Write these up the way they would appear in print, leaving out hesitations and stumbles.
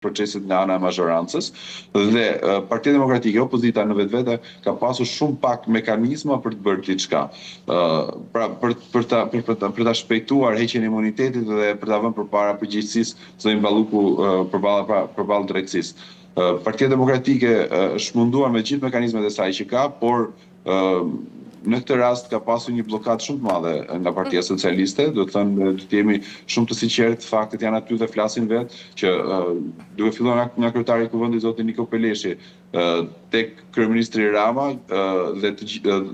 procesit nga ana e mazhorancës dhe Partia Demokratike, opozita në vetvete ka pasur shumë pak mekanizma për të bërë diçka. Pra për ta shpejtuar heqjen e imunitetit dhe për ta vënë përpara përgjegjësisë zonjë Balluku përballë drejtësisë. Partia Demokratike është munduar me gjithë mekanizmet e saj që ka, por në këtë rast ka pasur një blokadë shumë të madhe nga Partia Socialiste, do të thënë të jemi shumë të sinqertë, faktet janë aty dhe flasin vetë që duke filluar nga kryetari i Kuvendit zoti Niko Peleshi tek kryeministri Rama dhe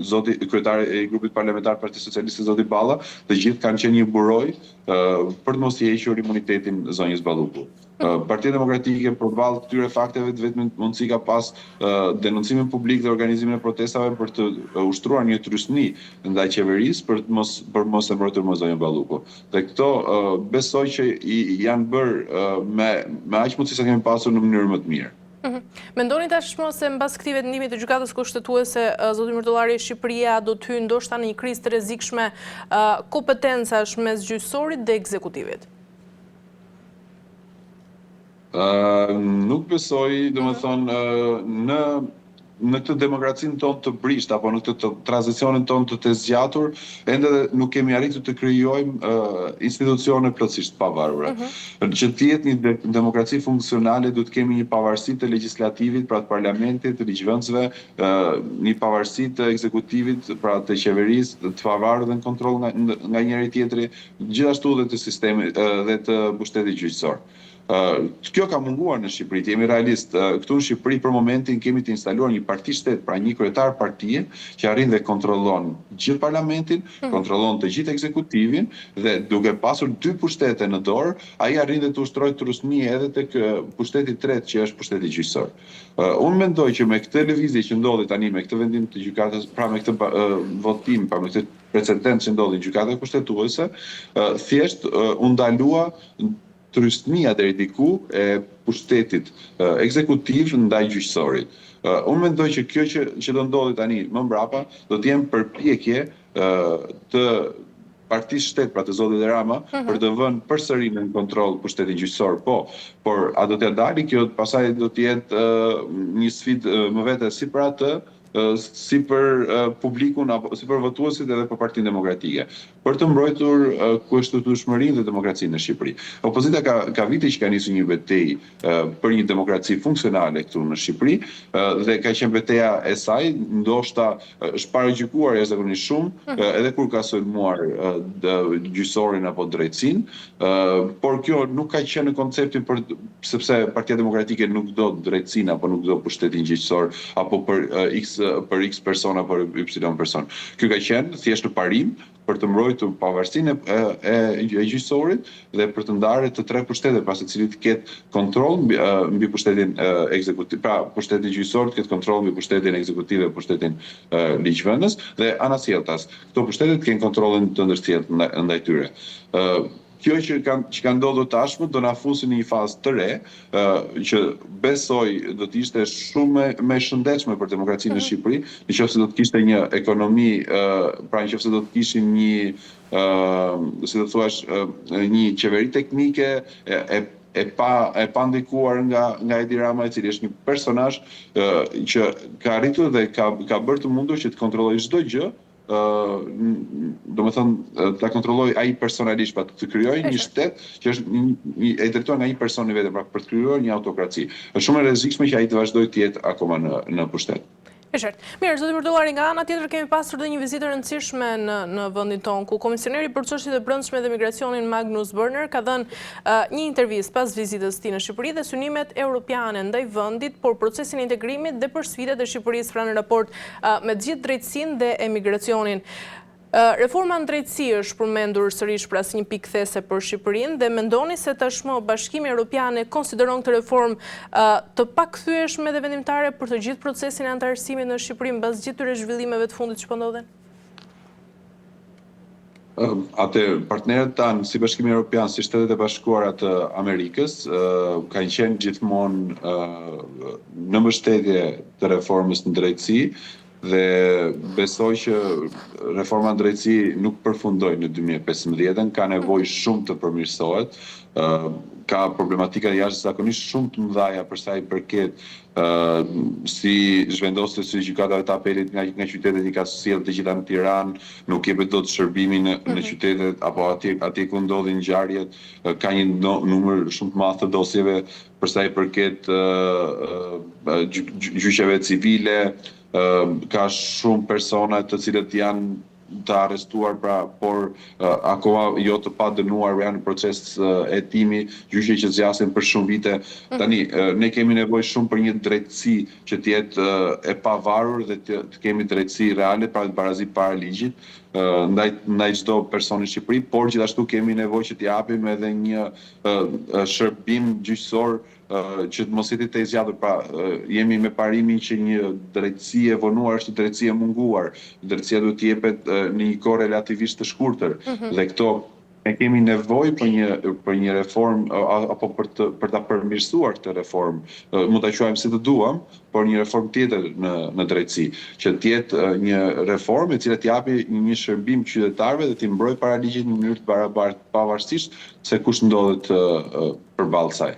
zoti kryetari i grupit parlamentar Partisë Socialiste zoti Balla, të gjithë kanë qenë një buroj për të mos i hequr imunitetin zonjës Balluku. Partia Demokratike përballë këtyre fakteve vetëm mundësi ka pas denoncimin publik dhe organizimin e protestave për të ushtruar një trysni ndaj qeverisë për mos e mbrojtur zonjën Balluku. Dhe këto besoj që janë bërë me aq mundësi sa kemi pasur në mënyrë më të mirë. Mendoni tashmë se mbas këtij vendimit të gjykatës kushtetuese zoti Myrtullari Shqipëria do të hyjë ndoshta në një krizë të rrezikshme kompetencash mes gjyqësorit dhe ekzekutivit? Nuk besoj, domethënë, në këtë demokracinë tonë të brisht apo në këtë tranzicionin tonë të zgjatur, ende nuk kemi arritur të krijojmë institucione plotësisht pavarura. Që të jetë një demokraci funksionale, duhet kemi një pavarësi të legjislativit, pra të parlamentit, të ligjvënësve, një pavarësi të ekzekutivit, pra të qeverisë, të pavarur dhe në kontroll nga njëri tjetri, gjithashtu dhe të sistemit dhe të pushtetit gjyqësor. Kjo ka munguar në Shqipëri, jemi realist. Këtu në Shqipëri për momentin kemi të instaluar një parti shtet, pra një kryetar partie që arrin dhe kontrollon gjithë parlamentin, kontrollon të gjithë ekzekutivin dhe duke pasur 2 pushtete në dorë, ai arrin dhe të ushtrojë trusni edhe tek pushteti i tretë që është pushteti gjyqësor. Unë mendoj që me këtë lëvizje që ndodhi tani me këtë vendim të gjykatës, pra me këtë votim, pra me këtë precedent që ndodhi në gjykatën kushtetuese, thjesht u ndalua trysnia deri diku e pushtetit ekzekutiv ndaj gjyqësorit. Unë mendoj që kjo që do ndodhi tani më mbrapa do të jenë përpjekje të partisë shtet, pra të zotit Rama, për të vënë përsëri në kontroll pushtetin gjyqësor. Por a do t'ja dali kjo, pastaj do të jetë një sfidë më vete si për atë, si për publikun apo si për votuesit edhe për Partinë Demokratike, për të mbrojtur kushtetueshmërinë dhe demokracinë në Shqipëri. Opozita ka vite që ka nisur një betejë për një demokraci funksionale këtu në Shqipëri dhe ka qenë betejë e saj, ndoshta është paragjykuar jashtëzakonisht shumë, edhe kur ka sulmuar gjyqësorin apo drejtësinë, por kjo nuk ka qenë në konceptin sepse Partia Demokratike nuk do drejtësinë apo nuk do pushtetin gjyqësor apo për X persona për Y person. Kjo ka qenë thjesht në parim për të mbrojtur pavarësinë e gjyqësorit dhe për të ndarë të 3 pushtete, pas të cilit ketë kontroll mbi pushtetin ekzekutiv, pra pushteti gjyqësor ketë kontroll mbi pushtetin ekzekutiv dhe pushtetin ligjvënës dhe anasjelltas. Këto pushtete kenë kontrollin të ndërtjellët ndaj tyre. Kjo që ka ndodhur tashmë do na fusi në një fazë të re, që besoj do të ishte shumë më shëndetshme për demokracinë në Shqipëri, nëse do të kishte një ekonomi, pra nëse do të kishin një, si do të thuash, një qeveri teknike e pa ndikuar nga Edi Rama, i cili është një personazh që ka arritur dhe ka bërë të mundur që të kontrollojë çdo gjë, do me thënë ta kontrolloj ai personalisht, pra të krijojë një shtet që është e drejtuar nga një person i vetëm, pra për të krijuar një autokraci. Është shumë e rrezikshme që ai të vazhdojë të jetë akoma në pushtet. E qartë. Mirë, zoti Myrtullari, nga ana tjetër kemi pasur dhe një vizitë rëndësishme në vendin tonë, ku komisioneri për çështjet e brendshme dhe migracionin Magnus Berner ka dhënë një intervistë pas vizitës së tij në Shqipëri dhe synimet europiane ndaj vendit, por procesin e integrimit dhe për sfidat e Shqipërisë pra në raport me të gjithë drejtësinë dhe emigracionin. Reforma në drejtësi është përmendur sërish pra si një pikë kthese për Shqipërinë dhe mendoni se tashmë Bashkimi Evropian e konsideron këtë reformë të pakthyeshme dhe vendimtare për të gjithë procesin e antarësimit në Shqipëri mbas gjithë këtyre zhvillimeve të fundit që po ndodhen? Atë partnerët tanë si Bashkimi Evropian, si Shtetet e Bashkuara të Amerikës, kanë qenë gjithmonë në mbështetje të reformës në drejtësi, dhe besoj që reforma në drejtësi nuk përfundoi në 2015, ka nevojë shumë të përmirësohet. ka problematika jashtëzakonisht shumë të mëdha për sa i përket si zhvendosje së gjykatave të apelit nga qytetet i ka sjellë të gjitha në Tiranë, nuk jepet dot shërbimi në qytetet apo atje ku ndodhin ngjarjet, ka një numër shumë të madh të dosjeve për sa i përket gjyqeve civile, ka shumë persona të cilët janë të arrestuar, por akoma jo të pa dënuar, janë në proces hetimi, gjyqe që zgjasin për shumë vite. Tani, ne kemi nevojë shumë për një drejtësi që të jetë e pavarur dhe të kemi drejtësi reale, pra të barazi para ligjit, ndaj çdo personi në Shqipëri, por gjithashtu kemi nevojë që t'i japim edhe një shërbim gjyqësor që të mos jetë të zgjatur. Pra, jemi me parimin që një drejtësi e vonuar është drejtësi e munguar. Drejtësia duhet të jepet në një kohë relativisht të shkurtër. Dhe këto ne kemi nevojë për një reformë apo për ta përmirësuar këtë reformë. Mund ta quajmë si të duam, por një reformë tjetër në drejtësi, që të jetë një reformë e cila të japi një shërbim qytetarëve dhe t'i mbrojë para ligjit në mënyrë të barabartë, pavarësisht se kush ndodhet përballë saj.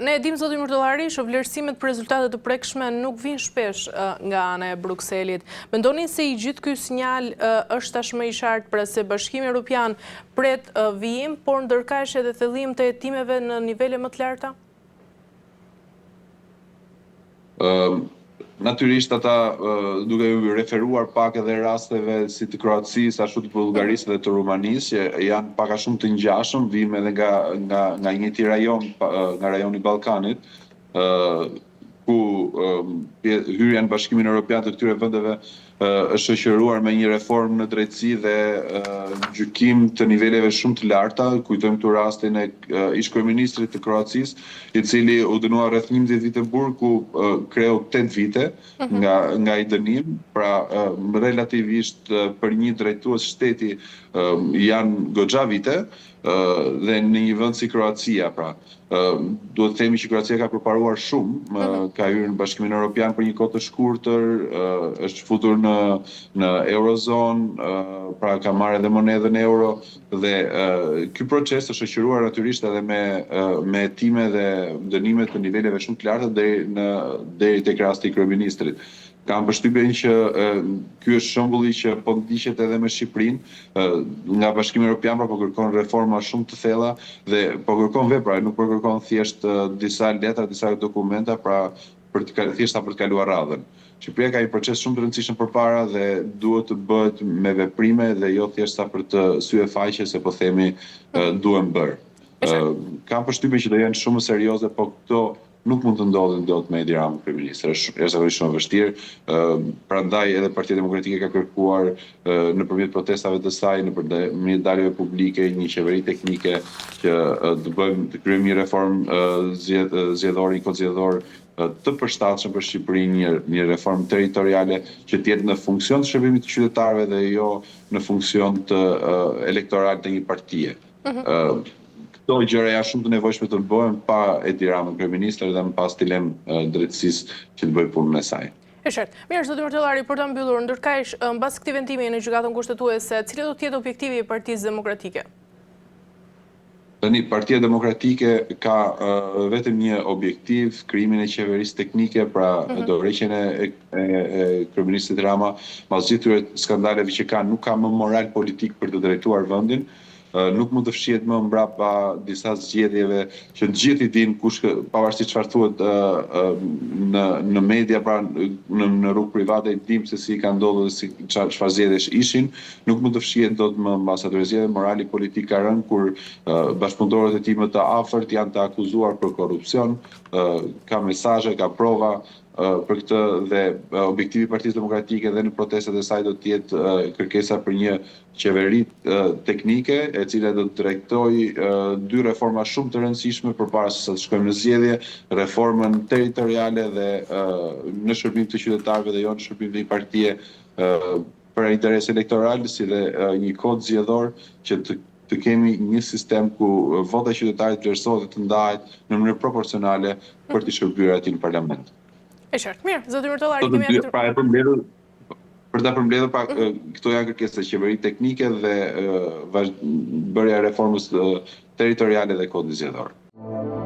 Ne e dim, zoti Myrtollari, që vlerësimet për rezultate të prekshme nuk vijnë shpesh nga ana e Brukselit. Mendoni se i gjithë ky sinjal është tashmë i qartë pra se Bashkimi Evropian pret vijim, por ndërkaq edhe thellim të hetimeve në nivele më të larta? Natyrisht ata duke u referuar pak edhe rasteve si të Kroacisë, ashtu të Bullgarisë dhe të Rumanisë, që janë pak a shumë të ngjashëm, vijmë edhe nga njëjti rajon, nga rajoni i Ballkanit, ku hyrja në Bashkimin Evropian të këtyre vendeve është shoqëruar me një reformë në drejtësi dhe gjykim të niveleve shumë të larta. Kujtojmë këtu rastin e ish-kryeministrit të Kroacisë, i cili u dënua rreth 11 vite burg, ku kreu 8 vite nga i dënim. Pra, relativisht për një drejtues shteti janë goxha vite, dhe në një vend si Kroacia, pra. Duhet të themi që Kroacia ka përparuar shumë, ka hyrë në Bashkimin Evropian për një kohë të shkurtër, është futur në Eurozonë, pra ka marrë edhe monedën euro, dhe ky proces është shoqëruar natyrisht edhe me hetime dhe dënime të niveleve shumë të larta deri tek rasti i kryeministrit. Kam përshtypjen që ky është shembulli që po ndiqet edhe me Shqipërinë, nga Bashkimi Evropian, pra po kërkon reforma shumë të thella dhe po kërkon vepra, nuk po kërkon thjesht disa letra, disa dokumenta, pra thjesht për të kaluar radhën. Shqipëria ka një proces shumë të rëndësishëm përpara dhe duhet të bëhet me veprime dhe jo thjesht për të sy e faqe, se po themi duhen bërë. Kam përshtypjen që do jenë shumë serioze, po këto nuk mund të ndodhin dot me Edi Ramën kryeminist. Është zakonisht shumë e vështirë. Prandaj edhe Partia Demokratike ka kërkuar nëpërmjet protestave të saj, nëpërmjet daljeve publike, një qeveri teknike që të kryejmë një reformë zgjedhore, një kod zgjedhor të përshtatshëm për Shqipërinë, një reformë territoriale që të jetë në funksion të shërbimit të qytetarëve dhe jo në funksion të elektoral të një partie. Këto gjëra janë shumë të nevojshme të bëhen pa Edi Ramën kryeminist dhe më pas dilem drejtësisë që të bëjë punën e saj. E qartë. Mirë, zoti Myrtollari, për të mbyllur, ndërkaq mbas këtij vendimi në gjykatën kushtetuese, cili do të jetë objektivi i Partisë Demokratike? Tani, Partia Demokratike ka vetëm një objektiv, krijimin e qeverisë teknike, pra dorëheqjen e kryeministit Rama, pas gjithë këtyre skandaleve që ka, nuk ka më moral politik për të drejtuar vendin. Nuk mund të fshihet më mbrapa disa zgjedhjeve që të gjithë i dinë kush, pavarësisht çfarë thuhet në media, pra në rrugë private, i dimë se si ka ndodhur dhe si çfarë zgjedhjesh ishin. Nuk mund të fshihet dot më mbas atyre zgjedhjeve. Morali politik ka rënë kur bashkëpunëtorët e tij më të afërt janë të akuzuar për korrupsion, ka mesazhe, ka prova. Për këtë dhe objektivi i Partisë Demokratike dhe në protestat e saj do të jetë kërkesa për një qeveri teknike e cila do të drejtojë dy reforma shumë të rëndësishme përpara se sa të shkojmë në zgjedhje, reformën territoriale dhe në shërbim të qytetarëve dhe jo në shërbim të një partie për interes elektoral, si dhe një kod zgjedhor që të kemi një sistem ku vota e qytetarit vlerësohet dhe të ndahet në mënyrë proporcionale për të shërbyer atij në parlament. E qartë. Mirë, zoti Myrtollari, kemi arritur. Pra për ta përmbledhur, pra këto janë kërkesa qeveri teknike dhe bërja e reformës territoriale dhe kodit zgjedhor. Thank you.